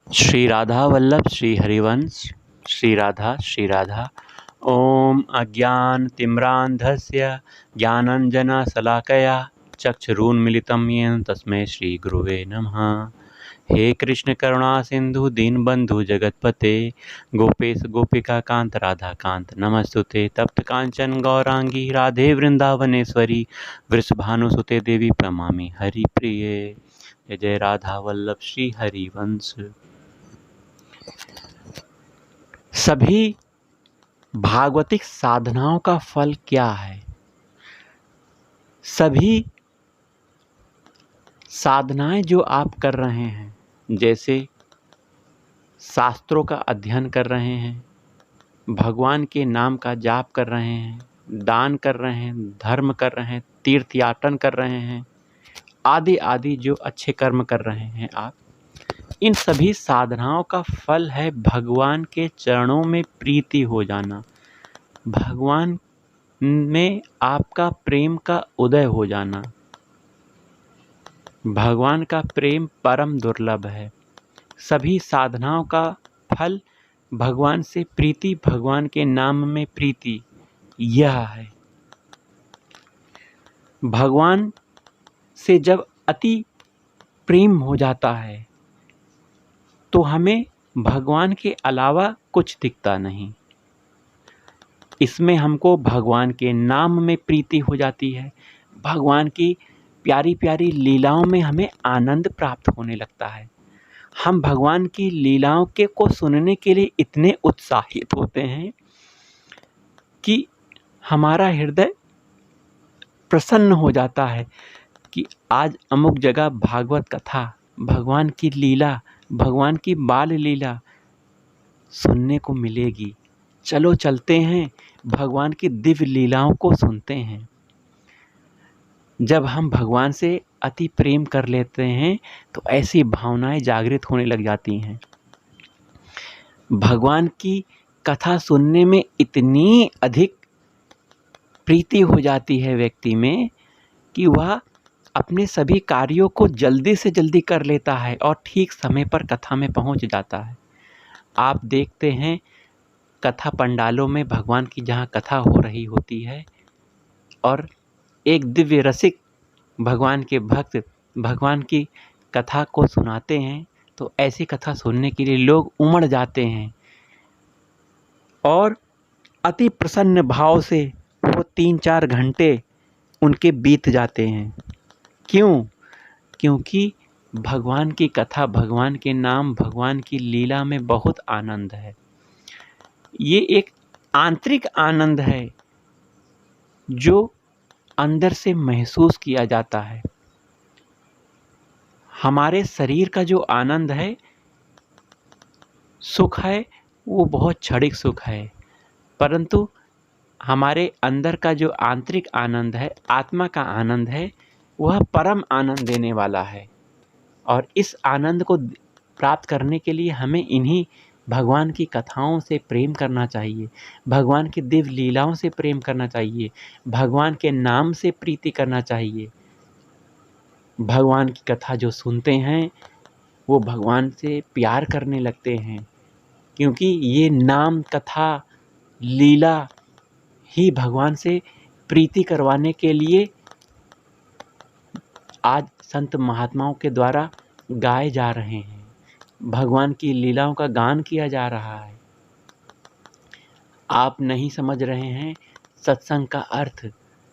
श्री राधा वल्लभ श्री हरिवंश श्री राधा श्री राधा। ओम अज्ञानतिम्रान्धस्य ज्ञानाञ्जनशलाकया चक्षुरुन्मीलितं येन तस्मै श्री गुरुवे नमः। हे कृष्ण करुणा सिंधु दीनबंधु जगतपते गोपेश गोपिका कांत राधा कांत नमस्तुते। तप्त कांचन गौरांगी राधे वृंदावनेश्वरी वृषभानुसुते देवी प्रणमामि हरिप्रिये। जय जय राधा वल्लभ श्री हरिवंश। सभी भागवतिक साधनाओं का फल क्या है? सभी साधनाएं जो आप कर रहे हैं, जैसे शास्त्रों का अध्ययन कर रहे हैं, भगवान के नाम का जाप कर रहे हैं, दान कर रहे हैं, धर्म कर रहे हैं, तीर्थ याटन कर रहे हैं, आदि आदि जो अच्छे कर्म कर रहे हैं आप, इन सभी साधनाओं का फल है भगवान के चरणों में प्रीति हो जाना, भगवान में आपका प्रेम का उदय हो जाना। भगवान का प्रेम परम दुर्लभ है। सभी साधनाओं का फल भगवान से प्रीति, भगवान के नाम में प्रीति, यह है। भगवान से जब अति प्रेम हो जाता है तो हमें भगवान के अलावा कुछ दिखता नहीं। इसमें हमको भगवान के नाम में प्रीति हो जाती है, भगवान की प्यारी प्यारी लीलाओं में हमें आनंद प्राप्त होने लगता है। हम भगवान की लीलाओं को सुनने के लिए इतने उत्साहित होते हैं कि हमारा हृदय प्रसन्न हो जाता है कि आज अमुक जगह भागवत कथा, भगवान की लीला, भगवान की बाल लीला सुनने को मिलेगी। चलो चलते हैं, भगवान की दिव्य लीलाओं को सुनते हैं। जब हम भगवान से अति प्रेम कर लेते हैं तो ऐसी भावनाएं जागृत होने लग जाती हैं। भगवान की कथा सुनने में इतनी अधिक प्रीति हो जाती है व्यक्ति में कि वह अपने सभी कार्यों को जल्दी से जल्दी कर लेता है और ठीक समय पर कथा में पहुंच जाता है। आप देखते हैं कथा पंडालों में भगवान की जहां कथा हो रही होती है और एक दिव्य रसिक भगवान के भक्त भगवान की कथा को सुनाते हैं तो ऐसी कथा सुनने के लिए लोग उमड़ जाते हैं और अति प्रसन्न भाव से वो 3-4 घंटे उनके बीत जाते हैं। क्यों? क्योंकि भगवान की कथा, भगवान के नाम, भगवान की लीला में बहुत आनंद है। ये एक आंतरिक आनंद है जो अंदर से महसूस किया जाता है। हमारे शरीर का जो आनंद है, सुख है, वो बहुत क्षणिक सुख है, परंतु हमारे अंदर का जो आंतरिक आनंद है, आत्मा का आनंद है, वह परम आनंद देने वाला है। और इस आनंद को प्राप्त करने के लिए हमें इन्हीं भगवान की कथाओं से प्रेम करना चाहिए, भगवान की दिव्य लीलाओं से प्रेम करना चाहिए, भगवान के नाम से प्रीति करना चाहिए। भगवान की कथा जो सुनते हैं वो भगवान से प्यार करने लगते हैं, क्योंकि ये नाम, कथा, लीला ही भगवान से प्रीति करवाने के लिए आज संत महात्माओं के द्वारा गाए जा रहे हैं। भगवान की लीलाओं का गान किया जा रहा है। आप नहीं समझ रहे हैं सत्संग का अर्थ।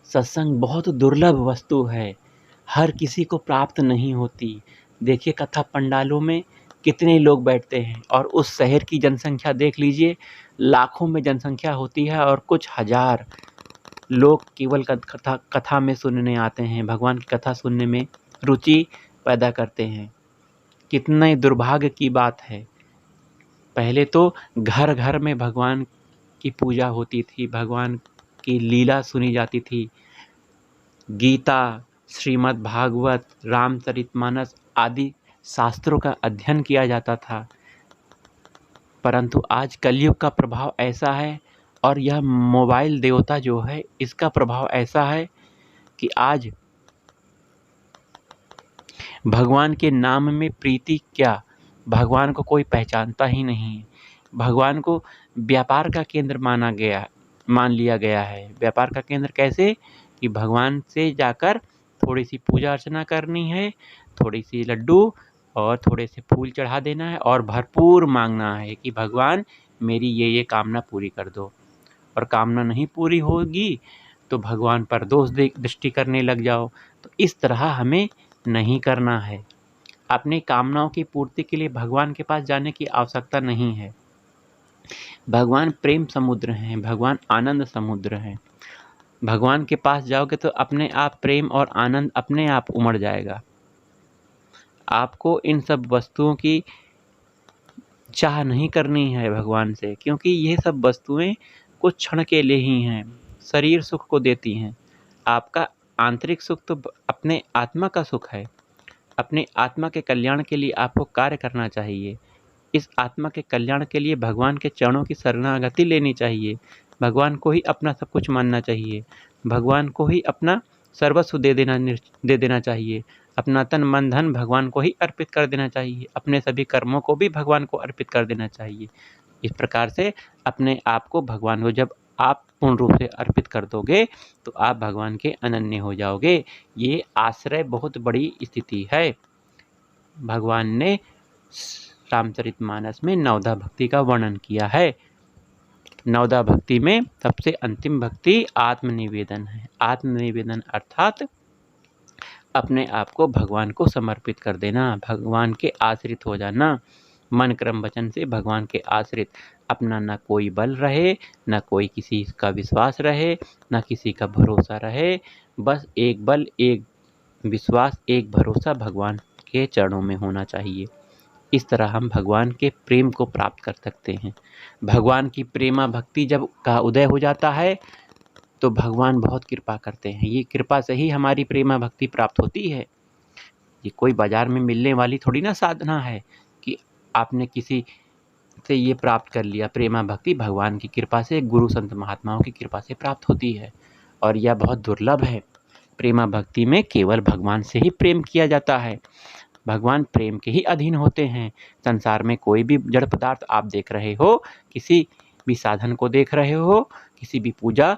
सत्संग बहुत दुर्लभ वस्तु है, हर किसी को प्राप्त नहीं होती। देखिए कथा पंडालों में कितने लोग बैठते हैं और उस शहर की जनसंख्या देख लीजिए, लाखों में जनसंख्या होती है और कुछ हजार लोग केवल कथा में सुनने आते हैं, भगवान की कथा सुनने में रुचि पैदा करते हैं। कितने दुर्भाग्य की बात है। पहले तो घर घर में भगवान की पूजा होती थी, भगवान की लीला सुनी जाती थी, गीता, श्रीमद् भागवत, रामचरितमानस आदि शास्त्रों का अध्ययन किया जाता था। परंतु आज कलयुग का प्रभाव ऐसा है और यह मोबाइल देवता जो है इसका प्रभाव ऐसा है कि आज भगवान के नाम में प्रीति क्या, भगवान को कोई पहचानता ही नहीं है। भगवान को व्यापार का केंद्र मान लिया गया है। व्यापार का केंद्र कैसे? कि भगवान से जाकर थोड़ी सी पूजा अर्चना करनी है, थोड़ी सी लड्डू और थोड़े से फूल चढ़ा देना है और भरपूर मांगना है कि भगवान मेरी ये कामना पूरी कर दो। और कामना नहीं पूरी होगी तो भगवान पर दोष दृष्टि करने लग जाओ। तो इस तरह हमें नहीं करना है। अपनी कामनाओं की पूर्ति के लिए भगवान के पास जाने की आवश्यकता नहीं है। भगवान प्रेम समुद्र हैं, भगवान आनंद समुद्र हैं। भगवान के पास जाओगे तो अपने आप प्रेम और आनंद अपने आप उमड़ जाएगा। आपको इन सब वस्तुओं की चाह नहीं करनी है भगवान से, क्योंकि ये सब वस्तुएं कुछ क्षण के लिए ही हैं, शरीर सुख को देती हैं। आपका आंतरिक सुख तो अपने आत्मा का सुख है। अपने आत्मा के कल्याण के लिए आपको कार्य करना चाहिए। इस आत्मा के कल्याण के लिए भगवान के चरणों की शरणागति लेनी चाहिए। भगवान को ही अपना सब कुछ मानना चाहिए। भगवान को ही अपना सर्वस्व दे देना चाहिए। अपना तन मन धन भगवान को ही अर्पित कर देना चाहिए। अपने सभी कर्मों को भी भगवान को अर्पित कर देना चाहिए। इस प्रकार से अपने आप को भगवान को जब आप पूर्ण रूप से अर्पित कर दोगे तो आप भगवान के अनन्य हो जाओगे। ये आश्रय बहुत बड़ी स्थिति है। भगवान ने रामचरितमानस में नवधा भक्ति का वर्णन किया है। नवधा भक्ति में सबसे अंतिम भक्ति आत्मनिवेदन है। आत्मनिवेदन अर्थात अपने आप को भगवान को समर्पित कर देना, भगवान के आश्रित हो जाना। मन क्रम वचन से भगवान के आश्रित। अपना न कोई बल रहे, न कोई किसी का विश्वास रहे, न किसी का भरोसा रहे। बस एक बल, एक विश्वास, एक भरोसा भगवान के चरणों में होना चाहिए। इस तरह हम भगवान के प्रेम को प्राप्त कर सकते हैं। भगवान की प्रेमा भक्ति जब का उदय हो जाता है तो भगवान बहुत कृपा करते हैं। ये कृपा से ही हमारी प्रेमा भक्ति प्राप्त होती है। ये कोई बाजार में मिलने वाली थोड़ी ना साधना है कि आपने किसी से ये प्राप्त कर लिया। प्रेमा भक्ति भगवान की कृपा से, गुरु संत महात्माओं की कृपा से प्राप्त होती है और यह बहुत दुर्लभ है। प्रेमा भक्ति में केवल भगवान से ही प्रेम किया जाता है। भगवान प्रेम के ही अधीन होते हैं। संसार में कोई भी जड़ पदार्थ आप देख रहे हो, किसी भी साधन को देख रहे हो, किसी भी पूजा,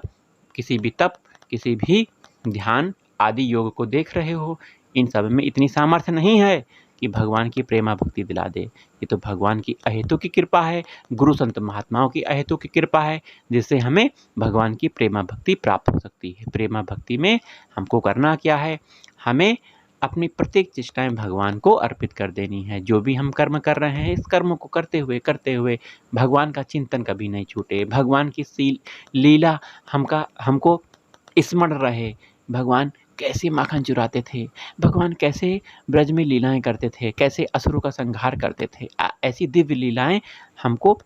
किसी भी तप, किसी भी ध्यान आदि योग को देख रहे हो, इन सब में इतनी सामर्थ्य नहीं है कि भगवान की प्रेमा भक्ति दिला दे। ये तो भगवान की अहेतु की कृपा है, गुरु संत महात्माओं की अहेतु की कृपा है, जिससे हमें भगवान की प्रेमा भक्ति प्राप्त हो सकती है। प्रेमा भक्ति में हमको करना क्या है? हमें अपनी प्रत्येक चेष्टाएं भगवान को अर्पित कर देनी है। जो भी हम कर्म कर रहे हैं, इस कर्म को करते हुए भगवान का चिंतन कभी नहीं छूटे। भगवान की लीला हमको स्मरण रहे। भगवान कैसे माखन चुराते थे, भगवान कैसे ब्रज में लीलाएं करते थे, कैसे असुरों का संहार करते थे। ऐसी दिव्य लीलाएं हमको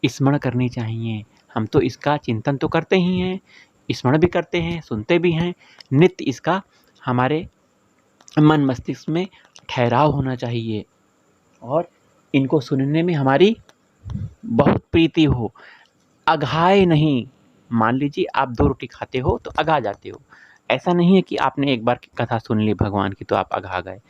स्मरण करनी चाहिए। हम तो इसका चिंतन तो करते ही हैं, स्मरण भी करते हैं, सुनते भी हैं। नित्य इसका हमारे मन मस्तिष्क में ठहराव होना चाहिए और इनको सुनने में हमारी बहुत प्रीति हो, अघाए नहीं। मान लीजिए आप 2 रोटी खाते हो तो अघा जाते हो। ऐसा नहीं है कि आपने एक बार कथा सुन ली भगवान की तो आप अघा गए।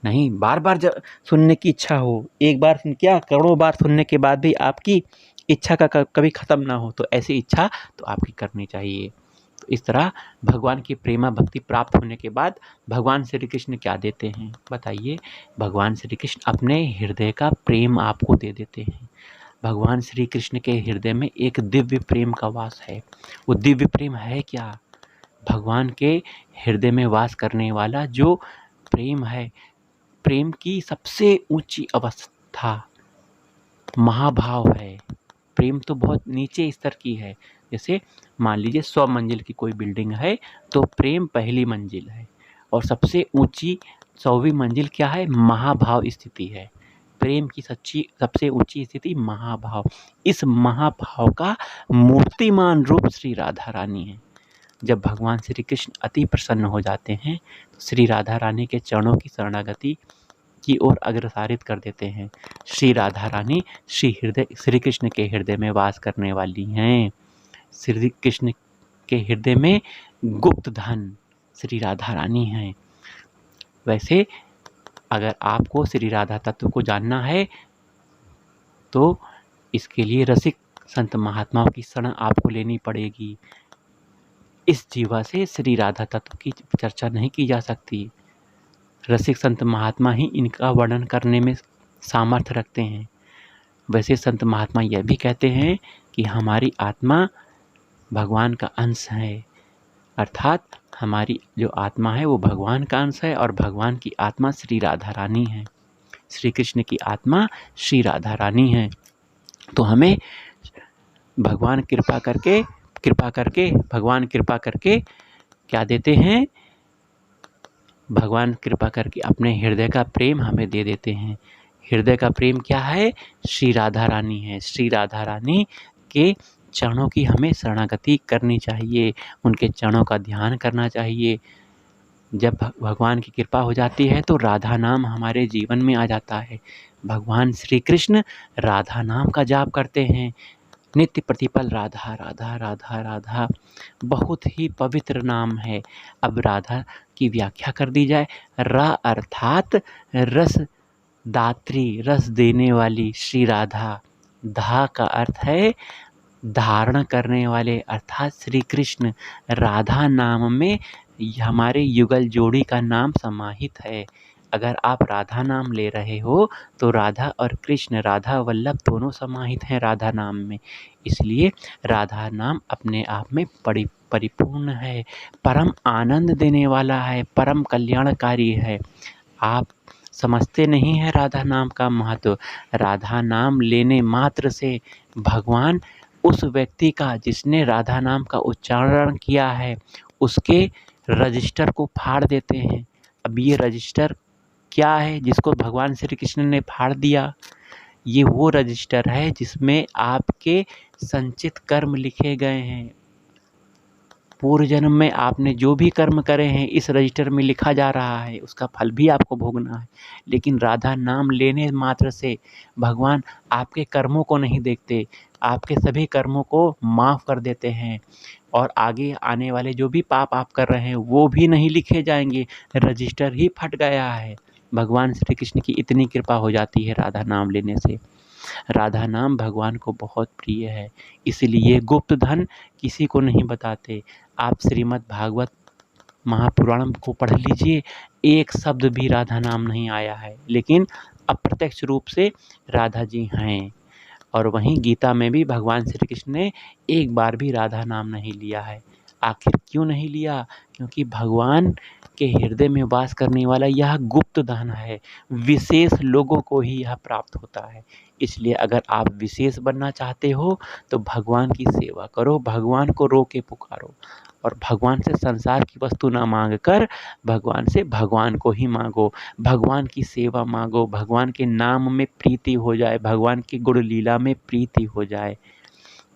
नहीं, बार बार जब सुनने की इच्छा हो, एक बार सुन क्या करोड़ों बार सुनने के बाद भी आपकी इच्छा का कभी ख़त्म ना हो, तो ऐसी इच्छा तो आपकी करनी चाहिए। तो इस तरह भगवान की प्रेमा भक्ति प्राप्त होने के बाद भगवान श्री कृष्ण क्या देते हैं बताइए? भगवान श्री कृष्ण अपने हृदय का प्रेम आपको दे देते हैं। भगवान श्री कृष्ण के हृदय में एक दिव्य प्रेम का वास है। वो दिव्य प्रेम है क्या? भगवान के हृदय में वास करने वाला जो प्रेम है, प्रेम की सबसे ऊंची अवस्था महाभाव है। प्रेम तो बहुत नीचे स्तर की है। जैसे मान लीजिए 100 मंजिल की कोई बिल्डिंग है तो प्रेम पहली मंजिल है और सबसे ऊंची 100वीं मंजिल क्या है? महाभाव स्थिति है। प्रेम की सबसे ऊंची स्थिति महाभाव। इस महाभाव का मूर्तिमान रूप श्री राधा रानी है। जब भगवान श्री कृष्ण अति प्रसन्न हो जाते हैं तो श्री राधा रानी के चरणों की शरणागति की ओर अग्रसारित कर देते हैं। श्री राधा रानी श्री कृष्ण के हृदय में वास करने वाली हैं। श्री कृष्ण के हृदय में गुप्त धन श्री राधा रानी हैं। वैसे अगर आपको श्री राधा तत्व को जानना है तो इसके लिए रसिक संत महात्माओं की शरण आपको लेनी पड़ेगी। इस जीवा से श्री राधा तत्व की चर्चा नहीं की जा सकती। रसिक संत महात्मा ही इनका वर्णन करने में सामर्थ्य रखते हैं। वैसे संत महात्मा यह भी कहते हैं कि हमारी आत्मा भगवान का अंश है, अर्थात हमारी जो आत्मा है वो भगवान का अंश है और भगवान की आत्मा श्री राधा रानी है। श्री कृष्ण की आत्मा श्री राधा रानी है। तो हमें भगवान कृपा करके क्या देते हैं? भगवान कृपा करके अपने हृदय का प्रेम हमें दे देते हैं। हृदय का प्रेम क्या है? श्री राधा रानी है। श्री राधा रानी के चरणों की हमें शरणागति करनी चाहिए, उनके चरणों का ध्यान करना चाहिए। जब भगवान की कृपा हो जाती है तो राधा नाम हमारे जीवन में आ जाता है। भगवान श्री कृष्ण राधा नाम का जाप करते हैं, नित्य प्रतिपल राधा राधा राधा राधा, बहुत ही पवित्र नाम है। अब राधा की व्याख्या कर दी जाए। रा अर्थात रस दात्री, रस देने वाली श्री राधा। धा का अर्थ है धारण करने वाले, अर्थात श्री कृष्ण। राधा नाम में हमारे युगल जोड़ी का नाम समाहित है। अगर आप राधा नाम ले रहे हो तो राधा और कृष्ण, राधा वल्लभ दोनों समाहित हैं राधा नाम में। इसलिए राधा नाम अपने आप में परिपूर्ण है, परम आनंद देने वाला है, परम कल्याणकारी है। आप समझते नहीं हैं राधा नाम का महत्व। राधा नाम लेने मात्र से भगवान उस व्यक्ति का, जिसने राधा नाम का उच्चारण किया है, उसके रजिस्टर को फाड़ देते हैं। अब ये रजिस्टर क्या है जिसको भगवान श्री कृष्ण ने फाड़ दिया? ये वो रजिस्टर है जिसमें आपके संचित कर्म लिखे गए हैं। पूर्व जन्म में आपने जो भी कर्म करे हैं इस रजिस्टर में लिखा जा रहा है, उसका फल भी आपको भोगना है। लेकिन राधा नाम लेने मात्र से भगवान आपके कर्मों को नहीं देखते, आपके सभी कर्मों को माफ़ कर देते हैं और आगे आने वाले जो भी पाप आप कर रहे हैं वो भी नहीं लिखे जाएंगे, रजिस्टर ही फट गया है। भगवान श्री कृष्ण की इतनी कृपा हो जाती है राधा नाम लेने से। राधा नाम भगवान को बहुत प्रिय है, इसलिए गुप्त धन किसी को नहीं बताते। आप श्रीमद् भागवत महापुराण को पढ़ लीजिए, एक शब्द भी राधा नाम नहीं आया है, लेकिन अप्रत्यक्ष रूप से राधा जी हैं। और वहीं गीता में भी भगवान श्री कृष्ण ने एक बार भी राधा नाम नहीं लिया है। आखिर क्यों नहीं लिया? क्योंकि भगवान के हृदय में वास करने वाला यह गुप्त धन है, विशेष लोगों को ही यह प्राप्त होता है। इसलिए अगर आप विशेष बनना चाहते हो तो भगवान की सेवा करो, भगवान को रो के पुकारो और भगवान से संसार की वस्तु ना मांग कर भगवान से भगवान को ही मांगो, भगवान की सेवा मांगो, भगवान के नाम में प्रीति हो जाए, भगवान की गुण लीला में प्रीति हो जाए।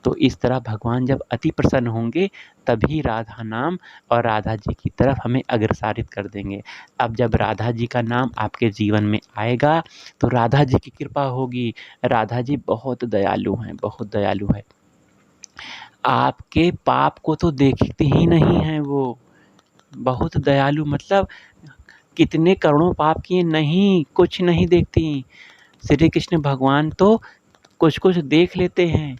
तो इस तरह भगवान जब अति प्रसन्न होंगे तभी राधा नाम और राधा जी की तरफ हमें अग्रसारित कर देंगे। अब जब राधा जी का नाम आपके जीवन में आएगा तो राधा जी की कृपा होगी। राधा जी बहुत दयालु हैं, बहुत दयालु है। आपके पाप को तो देखती ही नहीं है वो, बहुत दयालु, मतलब कितने करोड़ों पाप किए नहीं, कुछ नहीं देखती। श्री कृष्ण भगवान तो कुछ कुछ देख लेते हैं,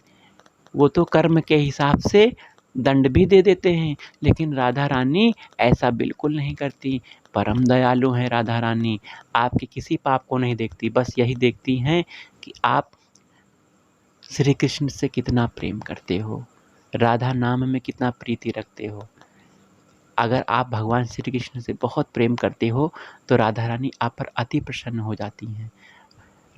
वो तो कर्म के हिसाब से दंड भी दे देते हैं, लेकिन राधा रानी ऐसा बिल्कुल नहीं करती। परम दयालु हैं राधा रानी, आपके किसी पाप को नहीं देखती, बस यही देखती हैं कि आप श्री कृष्ण से कितना प्रेम करते हो, राधा नाम में कितना प्रीति रखते हो। अगर आप भगवान श्री कृष्ण से बहुत प्रेम करते हो तो राधा रानी आप पर अति प्रसन्न हो जाती हैं।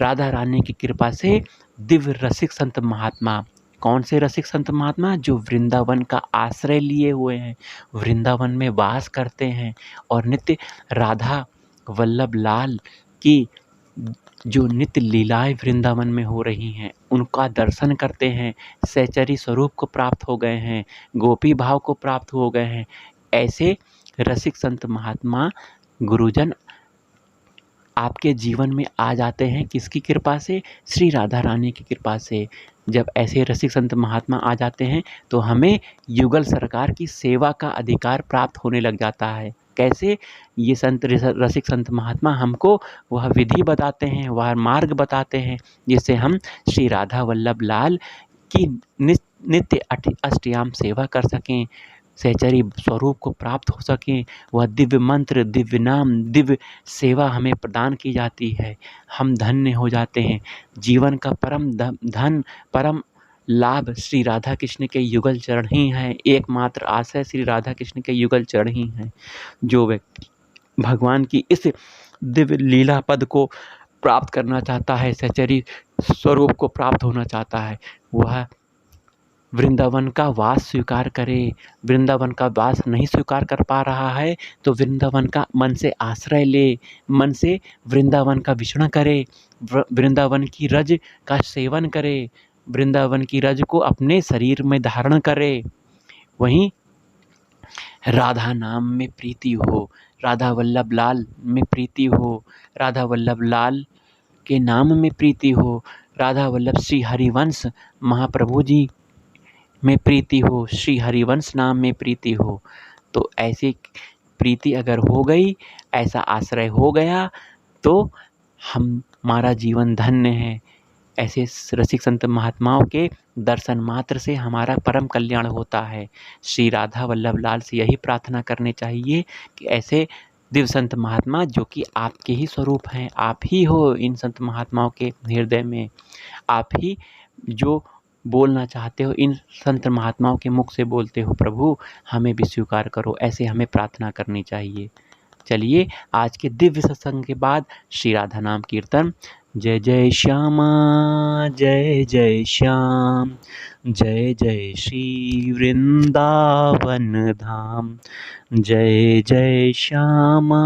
राधा रानी की कृपा से दिव्य रसिक संत महात्मा, कौन से रसिक संत महात्मा? जो वृंदावन का आश्रय लिए हुए हैं, वृंदावन में वास करते हैं और नित्य राधा वल्लभ लाल की जो नित्य लीलाएं वृंदावन में हो रही हैं उनका दर्शन करते हैं, सहचरी स्वरूप को प्राप्त हो गए हैं, गोपी भाव को प्राप्त हो गए हैं। ऐसे रसिक संत महात्मा गुरुजन आपके जीवन में आ जाते हैं। किसकी कृपा से? श्री राधा रानी की कृपा से। जब ऐसे रसिक संत महात्मा आ जाते हैं तो हमें युगल सरकार की सेवा का अधिकार प्राप्त होने लग जाता है। कैसे? ये संत रसिक संत महात्मा हमको वह विधि बताते हैं, वह मार्ग बताते हैं, जिससे हम श्री राधा वल्लभ लाल की नित्य अष्टयाम सेवा कर सकें, सहचरी स्वरूप को प्राप्त हो सकें। वह दिव्य मंत्र, दिव्य नाम, दिव्य सेवा हमें प्रदान की जाती है। हम धन्य हो जाते हैं। जीवन का परम धन, परम लाभ श्री राधा कृष्ण के युगल चरण ही हैं। एकमात्र आश्रय श्री राधा कृष्ण के युगल चरण ही हैं। जो व्यक्ति भगवान की इस दिव्य लीला पद को प्राप्त करना चाहता है, सहचरी स्वरूप को प्राप्त होना चाहता है, वह वृंदावन का वास स्वीकार करे। वृंदावन का वास नहीं स्वीकार कर पा रहा है तो वृंदावन का मन से आश्रय ले, मन से वृंदावन का विचरण करे, वृंदावन की रज का सेवन करे, वृंदावन की रज को अपने शरीर में धारण करे। वहीं राधा नाम में प्रीति हो, राधा वल्लभ लाल में प्रीति हो, राधा वल्लभ लाल के नाम में प्रीति हो, राधा वल्लभ श्री हरिवंश महाप्रभु जी में प्रीति हो, श्री हरिवंश नाम में प्रीति हो। तो ऐसी प्रीति अगर हो गई, ऐसा आश्रय हो गया, तो हमारा जीवन धन्य है। ऐसे रसिक संत महात्माओं के दर्शन मात्र से हमारा परम कल्याण होता है। श्री राधा वल्लभ लाल से यही प्रार्थना करनी चाहिए कि ऐसे दिव्य संत महात्मा जो कि आपके ही स्वरूप हैं, आप ही हो इन संत महात्माओं के हृदय में, आप ही जो बोलना चाहते हो इन संत महात्माओं के मुख से बोलते हो, प्रभु हमें भी स्वीकार करो। ऐसे हमें प्रार्थना करनी चाहिए। चलिए आज के दिव्य सत्संग के बाद श्री राधा नाम कीर्तन। जय जय श्यामा जय जय श्याम, जय जय श्री वृंदावन धाम। जय जय श्यामा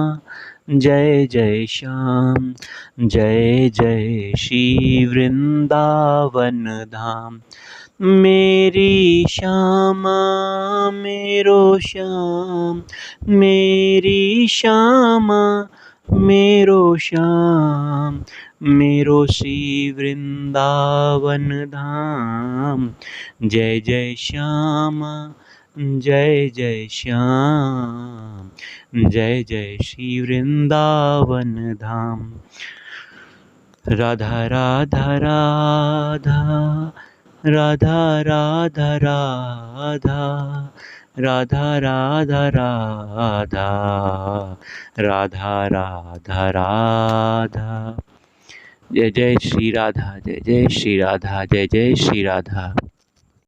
जय जय श्याम, जय जय श्री वृंदावन धाम। मेरी श्यामा मेरो श्याम, मेरी श्यामा मेरो श्याम, मेरो श्री वृंदावन धाम। जय जय श्यामा जय जय श्याम, जय जय श्री वृंदावन धाम। राधा राधा राधा, राधा राधा राधा, राधा राधा राधा, राधा राधा राधा। जय जय श्री राधा, जय जय श्री राधा, जय जय श्री राधा।